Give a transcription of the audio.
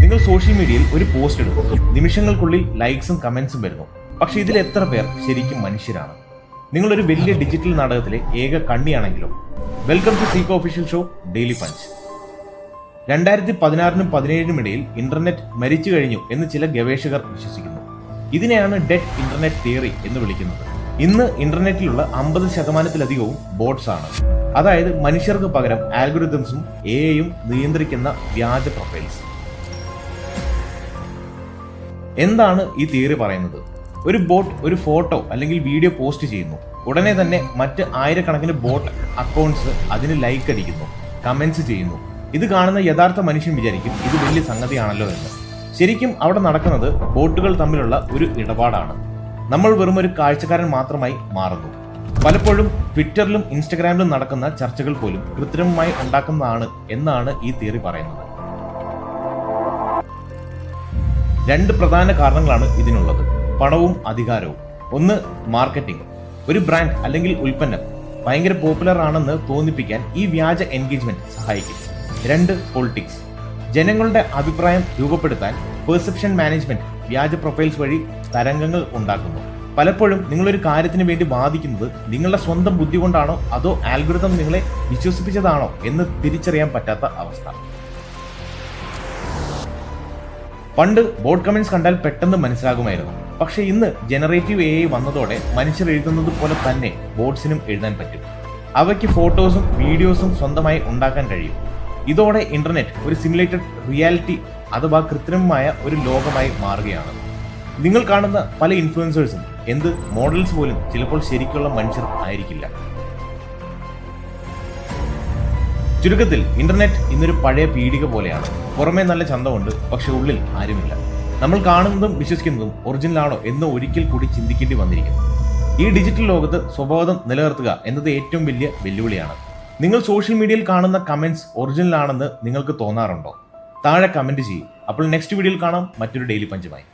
നിങ്ങൾ സോഷ്യൽ മീഡിയയിൽ ഒരു പോസ്റ്റ് എടുക്കുന്നു, നിമിഷങ്ങൾക്കുള്ളിൽ ലൈക്സും കമന്റ്സും വരുന്നു. പക്ഷെ ഇതിൽ എത്ര പേർ ശരിക്കും മനുഷ്യരാണ്? നിങ്ങളൊരു വലിയ ഡിജിറ്റൽ നാടകത്തിലെ ഏക കണ്ണിയാണെങ്കിലും. വെൽക്കം ടു സീക്കോ ഒഫീഷ്യൽ ഷോ ഡെയിലി പഞ്ച്. 2016-നും 2017-നും ഇടയിൽ ഇന്റർനെറ്റ് മരിച്ചു കഴിഞ്ഞു എന്ന് ചില ഗവേഷകർ വിശ്വസിക്കുന്നു. ഇതിനെയാണ് ഡെഡ് ഇന്റർനെറ്റ് തിയറി എന്ന് വിളിക്കുന്നത്. ഇന്ന് ഇന്റർനെറ്റിലുള്ള 50%-ലധികവും ബോട്ട്സ് ആണ്. അതായത് മനുഷ്യർക്ക് പകരം ആൽഗോരിതംസും എഐയും നിയന്ത്രിക്കുന്ന വ്യാജ പ്രൊഫൈൽസ്. എന്താണ് ഈ തിയറി പറയുന്നത്? ഒരു ബോട്ട് ഒരു ഫോട്ടോ അല്ലെങ്കിൽ വീഡിയോ പോസ്റ്റ് ചെയ്യുന്നു. ഉടനെ തന്നെ മറ്റ് ആയിരക്കണക്കിന് ബോട്ട് അക്കൗണ്ട്സ് അതിന് ലൈക്ക് അടിക്കുന്നു, കമന്റ്സ് ചെയ്യുന്നു. ഇത് കാണുന്ന യഥാർത്ഥ മനുഷ്യൻ വിചാരിക്കും ഇത് വലിയ സംഗതിയാണല്ലോ എന്ന്. ശരിക്കും അവിടെ നടക്കുന്നത് ബോട്ടുകൾ തമ്മിലുള്ള ഒരു ഇടപാടാണ്. നമ്മൾ വെറും ഒരു കാഴ്ചക്കാരൻ മാത്രമായി മാറുന്നു. പലപ്പോഴും ട്വിറ്ററിലും ഇൻസ്റ്റഗ്രാമിലും നടക്കുന്ന ചർച്ചകൾ പോലും കൃത്രിമമായി ഉണ്ടാക്കുന്നതാണ് എന്നാണ് ഈ തിയറി പറയുന്നത്. 2 പ്രധാന കാരണങ്ങളാണ് ഇതിനുള്ളത്: പണവും അധികാരവും. ഒന്ന്, മാർക്കറ്റിംഗ്. ഒരു ബ്രാൻഡ് അല്ലെങ്കിൽ ഉൽപ്പന്നം ഭയങ്കര പോപ്പുലർ ആണെന്ന് തോന്നിപ്പിക്കാൻ ഈ വ്യാജ എൻഗേജ്മെന്റ് സഹായിക്കും. 2, പൊളിറ്റിക്സ്. ജനങ്ങളുടെ അഭിപ്രായം രൂപപ്പെടുത്താൻ പെർസെപ്ഷൻ മാനേജ്മെന്റ് വ്യാജ പ്രൊഫൈൽസ് വഴി തരംഗങ്ങൾ ഉണ്ടാക്കുന്നു. പലപ്പോഴും നിങ്ങളൊരു കാര്യത്തിന് വേണ്ടി വാദിക്കുന്നത് നിങ്ങളുടെ സ്വന്തം ബുദ്ധി കൊണ്ടാണോ അതോ ആൽഗോരിതം നിങ്ങളെ വിശ്വസിപ്പിച്ചതാണോ എന്ന് തിരിച്ചറിയാൻ പറ്റാത്ത അവസ്ഥ. പണ്ട് ബോട്ട് കമന്റ്സ് കണ്ടാൽ പെട്ടെന്ന് മനസ്സിലാകുമായിരുന്നു. പക്ഷെ ഇന്ന് ജനറേറ്റീവ് എഐ വന്നതോടെ മനുഷ്യർ എഴുതുന്നത് പോലെ തന്നെ ബോട്ട്സിനും എഴുതാൻ പറ്റും. അവയ്ക്ക് ഫോട്ടോസും വീഡിയോസും സ്വന്തമായി ഉണ്ടാക്കാൻ കഴിയും. ഇതോടെ ഇന്റർനെറ്റ് ഒരു സിമുലേറ്റഡ് റിയാലിറ്റി അഥവാ കൃത്രിമമായ ഒരു ലോകമായി മാറുകയാണ്. നിങ്ങൾ കാണുന്ന പല ഇൻഫ്ലുവൻസേഴ്സും മോഡൽസ് പോലും ചിലപ്പോൾ ശരിക്കുള്ള മനുഷ്യർ ആയിരിക്കില്ല. ചുരുക്കത്തിൽ ഇന്റർനെറ്റ് ഇന്നൊരു പഴയ പീഡിക പോലെയാണ്. പുറമേ നല്ല ചന്തമുണ്ട്, പക്ഷെ ഉള്ളിൽ ആരുമില്ല. നമ്മൾ കാണുന്നതും വിശ്വസിക്കുന്നതും ഒറിജിനൽ ആണോ എന്ന് ഒരിക്കൽ കൂടി ചിന്തിക്കേണ്ടി വന്നിരിക്കുന്നു. ഈ ഡിജിറ്റൽ ലോകത്ത് സ്വബോധം നിലനിർത്തുക എന്നത് ഏറ്റവും വലിയ വെല്ലുവിളിയാണ്. നിങ്ങൾ സോഷ്യൽ മീഡിയയിൽ കാണുന്ന കമന്റ്സ് ഒറിജിനൽ ആണെന്ന് നിങ്ങൾക്ക് തോന്നാറുണ്ടോ? താഴെ കമന്റ് ചെയ്യും. അപ്പോൾ നെക്സ്റ്റ് വീഡിയോയിൽ കാണാം മറ്റൊരു ഡെയിലി പഞ്ചുമായി.